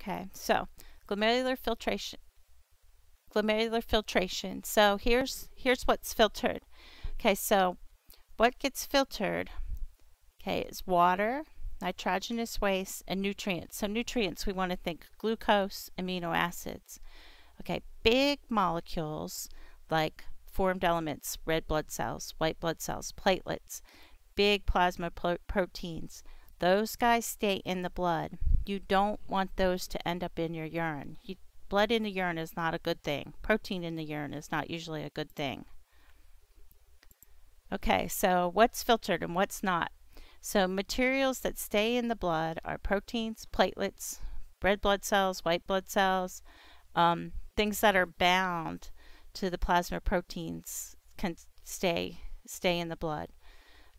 Okay, so glomerular filtration. Glomerular filtration. So here's what's filtered. Okay, so what gets filtered, okay, is water, nitrogenous waste, and nutrients. So nutrients, we want to think glucose, amino acids. Okay, big molecules like formed elements, red blood cells, white blood cells, platelets, big plasma proteins. Those guys stay in the blood. You don't want those to end up in your urine. Blood in the urine is not a good thing. Protein in the urine is not usually a good thing. Okay, so what's filtered and what's not? So materials that stay in the blood are proteins, platelets, red blood cells, white blood cells, things that are bound to the plasma proteins can stay in the blood.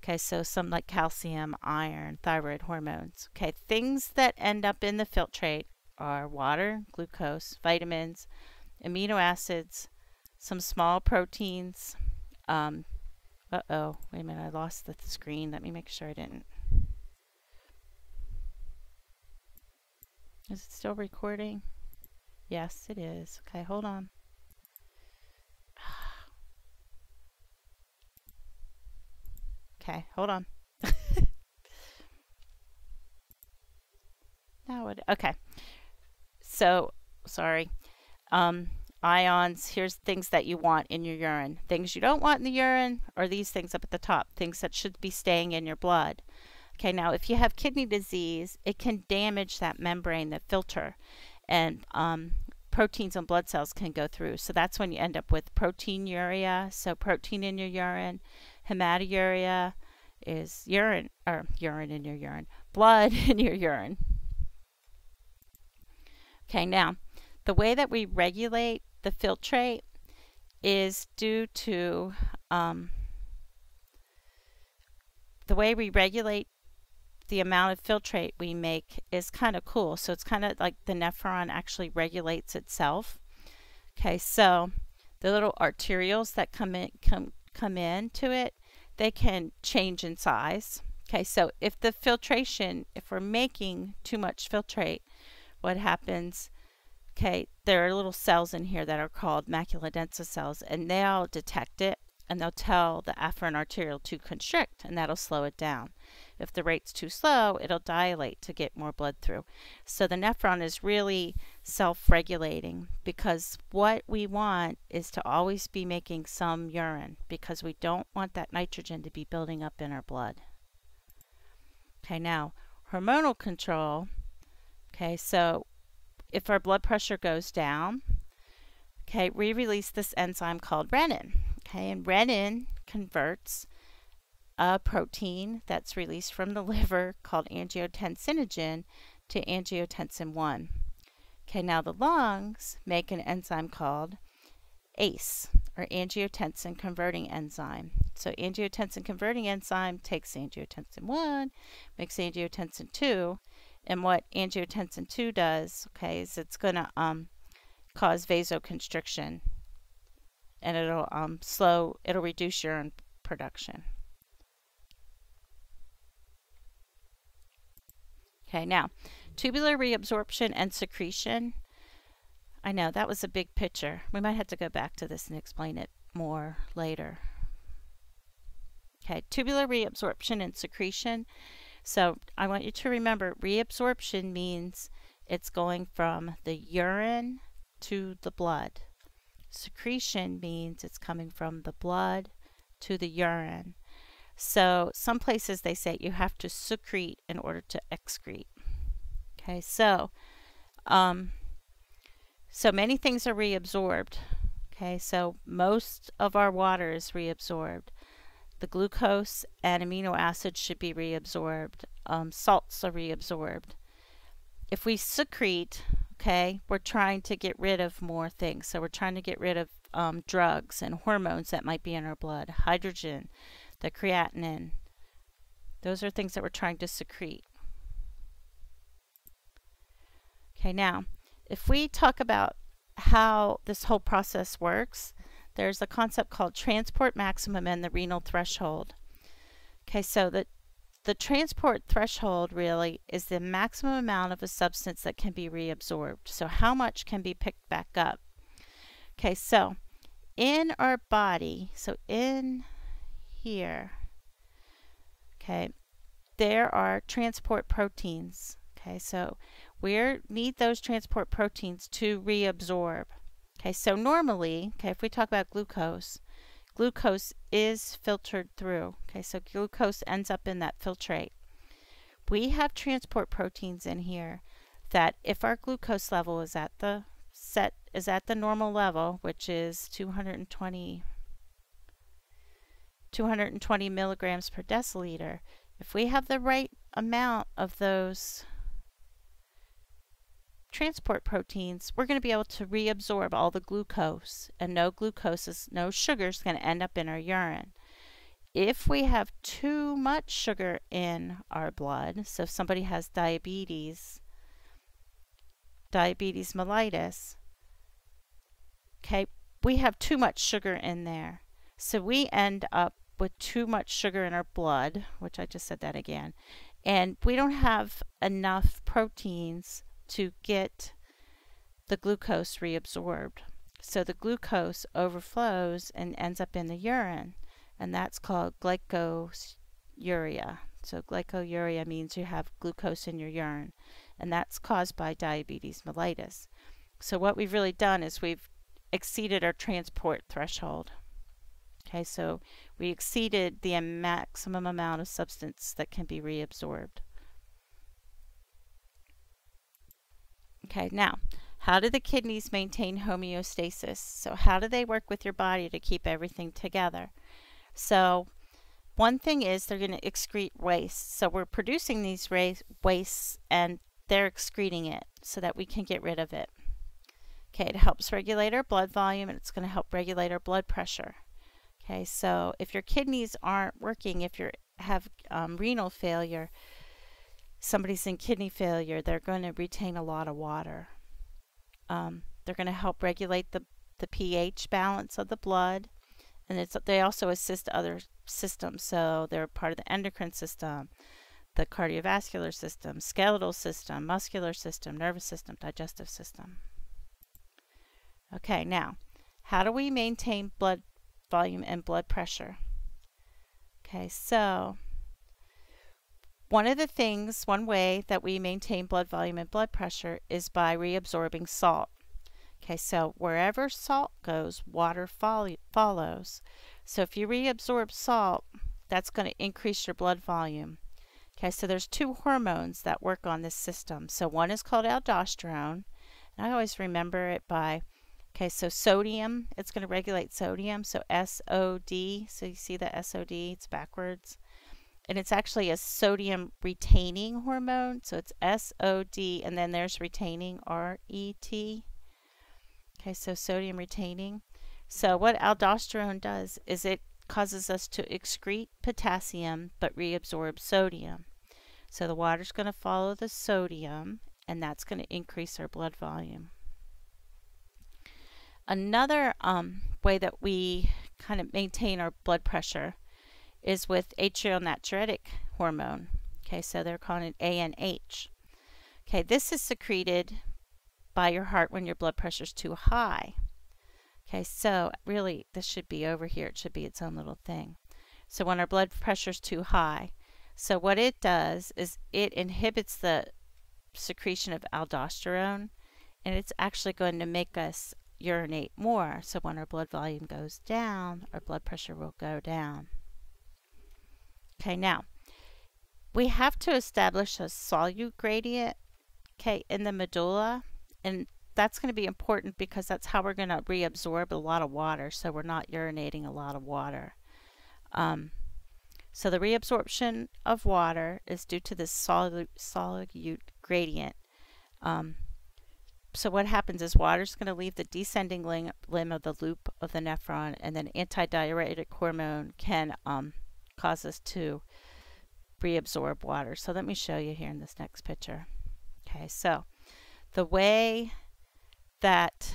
Okay, so some like calcium, iron, thyroid hormones. Okay, things that end up in the filtrate are water, glucose, vitamins, amino acids, some small proteins. Uh-oh, wait a minute, I lost the screen. Let me make sure I didn't. Is it still recording? Yes, it is. Okay, hold on. Okay, hold on. Now it, okay. So, sorry. Ions, here's things that you want in your urine. Things you don't want in the urine are these things up at the top, things that should be staying in your blood. Okay, now if you have kidney disease, it can damage that membrane, the filter, and proteins and blood cells can go through. So that's when you end up with proteinuria, so protein in your urine. Hematuria is urine in your urine, blood in your urine. Okay, now the way that we regulate the filtrate is due to the way we regulate the amount of filtrate we make is kind of cool. So it's kind of like the nephron actually regulates itself. Okay, so the little arterioles that come into it, they can change in size. Okay, so if the filtration, if we're making too much filtrate, what happens? Okay, there are little cells in here that are called macula densa cells, and they'll detect it and they'll tell the afferent arteriole to constrict, and that'll slow it down. If the rate's too slow, it'll dilate to get more blood through. So the nephron is really self-regulating, because what we want is to always be making some urine, because we don't want that nitrogen to be building up in our blood. Okay, now hormonal control. Okay, so if our blood pressure goes down, okay, we release this enzyme called renin. Okay, and renin converts a protein that's released from the liver called angiotensinogen to angiotensin 1. Okay, now the lungs make an enzyme called ACE, or angiotensin converting enzyme. So angiotensin converting enzyme takes angiotensin 1, makes angiotensin 2, and what angiotensin 2 does, okay, is it's going to cause vasoconstriction, and it'll reduce urine production. Okay, now tubular reabsorption and secretion. I know that was a big picture. We might have to go back to this and explain it more later. Okay, tubular reabsorption and secretion. So I want you to remember, reabsorption means it's going from the urine to the blood. Secretion means it's coming from the blood to the urine. So some places they say you have to secrete in order to excrete. Okay, so many things are reabsorbed. Okay, so most of our water is reabsorbed. The glucose and amino acids should be reabsorbed. Salts are reabsorbed. If we secrete, okay, we're trying to get rid of more things. So we're trying to get rid of drugs and hormones that might be in our blood, hydrogen, the creatinine. Those are things that we're trying to secrete. Okay, now, if we talk about how this whole process works, there's a concept called transport maximum and the renal threshold. Okay, so the transport threshold really is the maximum amount of a substance that can be reabsorbed. So how much can be picked back up? Okay, so in our body, so in here, okay, there are transport proteins. Okay, so we need those transport proteins to reabsorb. Okay, so normally, okay, if we talk about glucose, glucose is filtered through. Okay, so glucose ends up in that filtrate. We have transport proteins in here that if our glucose level is at the normal level, which is 220 milligrams per deciliter, if we have the right amount of those transport proteins, we're going to be able to reabsorb all the glucose, and no sugar is going to end up in our urine. If we have too much sugar in our blood, so if somebody has diabetes mellitus, okay, we have too much sugar in there. So we end up with too much sugar in our blood, which I just said that again, and we don't have enough proteins to get the glucose reabsorbed. So the glucose overflows and ends up in the urine, and that's called glycosuria. So glycosuria means you have glucose in your urine, and that's caused by diabetes mellitus. So what we've really done is we've exceeded our transport threshold. Okay, so we exceeded the maximum amount of substance that can be reabsorbed. Okay, now, how do the kidneys maintain homeostasis? So how do they work with your body to keep everything together? So one thing is they're going to excrete waste. So we're producing these wastes and they're excreting it so that we can get rid of it. Okay, it helps regulate our blood volume, and it's going to help regulate our blood pressure. Okay, so if your kidneys aren't working, if you have renal failure, somebody's in kidney failure, they're going to retain a lot of water. They're going to help regulate the pH balance of the blood, and they also assist other systems. So they're part of the endocrine system, the cardiovascular system, skeletal system, muscular system, nervous system, digestive system. Okay, now, how do we maintain blood volume and blood pressure? Okay, so one way that we maintain blood volume and blood pressure is by reabsorbing salt. Okay, so wherever salt goes, water follows. So if you reabsorb salt, that's going to increase your blood volume. Okay, so there's two hormones that work on this system. So one is called aldosterone, and I always remember it by, okay, so sodium, it's going to regulate sodium, so SOD, so you see the SOD, it's backwards. And it's actually a sodium retaining hormone, so it's SOD, and then there's retaining, RET. Okay, so sodium retaining. So what aldosterone does is it causes us to excrete potassium but reabsorb sodium. So the water's going to follow the sodium, and that's going to increase our blood volume. Another way that we kind of maintain our blood pressure is with atrial natriuretic hormone. Okay, so they're calling it ANH. Okay, this is secreted by your heart when your blood pressure is too high. Okay, so really this should be over here. It should be its own little thing. So when our blood pressure is too high, so what it does is it inhibits the secretion of aldosterone, and it's actually going to make us urinate more. So when our blood volume goes down, our blood pressure will go down. Okay, now we have to establish a solute gradient, okay, in the medulla, and that's going to be important because that's how we're going to reabsorb a lot of water, so we're not urinating a lot of water. So the reabsorption of water is due to this solute gradient. So what happens is water is going to leave the descending limb of the loop of the nephron, and then antidiuretic hormone can cause us to reabsorb water. So let me show you here in this next picture. Okay, so the way that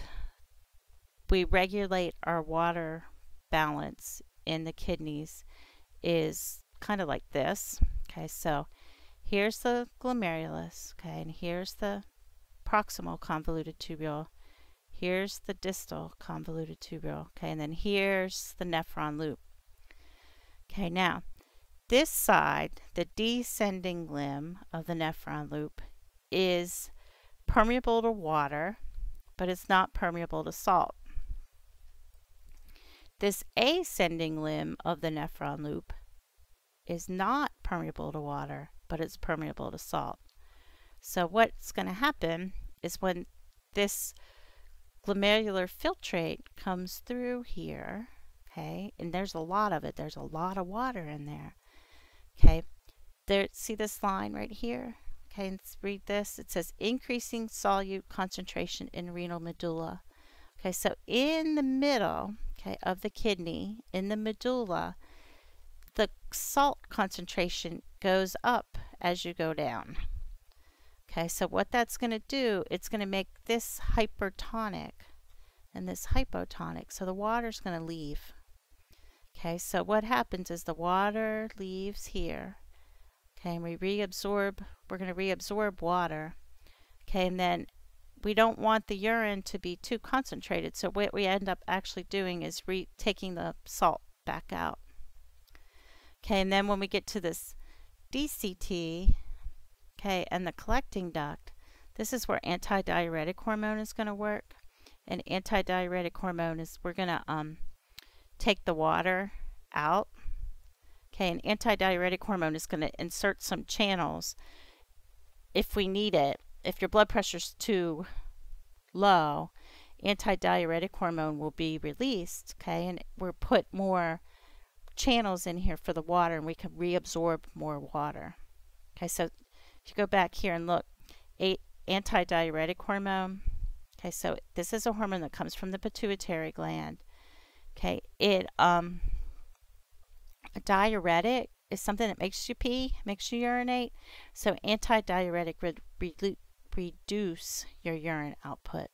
we regulate our water balance in the kidneys is kind of like this. Okay, so here's the glomerulus, okay, and here's the proximal convoluted tubule. Here's the distal convoluted tubule, okay, and then here's the nephron loop. Okay, now this side, the descending limb of the nephron loop, is permeable to water, but it's not permeable to salt. This ascending limb of the nephron loop is not permeable to water, but it's permeable to salt. So what's going to happen is when this glomerular filtrate comes through here, okay, and there's a lot of it, there's a lot of water in there, okay, there, see this line right here, okay, let's read this. It says increasing solute concentration in renal medulla. Okay, so in the middle, okay, of the kidney, in the medulla, the salt concentration goes up as you go down. Okay, so what that's going to do, it's going to make this hypertonic and this hypotonic. So the water's going to leave. Okay, so what happens is the water leaves here. Okay, and we reabsorb, we're going to reabsorb water. Okay, and then we don't want the urine to be too concentrated. So what we end up actually doing is taking the salt back out. Okay, and then when we get to this DCT, okay, and the collecting duct, this is where antidiuretic hormone is going to work. And antidiuretic hormone is, we're going to take the water out. Okay, and antidiuretic hormone is going to insert some channels if we need it. If your blood pressure's too low, antidiuretic hormone will be released, okay, and we'll put more channels in here for the water, and we can reabsorb more water. Okay, so if you go back here and look, antidiuretic hormone, okay, so this is a hormone that comes from the pituitary gland. Okay, a diuretic is something that makes you pee, makes you urinate. So antidiuretic reduce your urine output.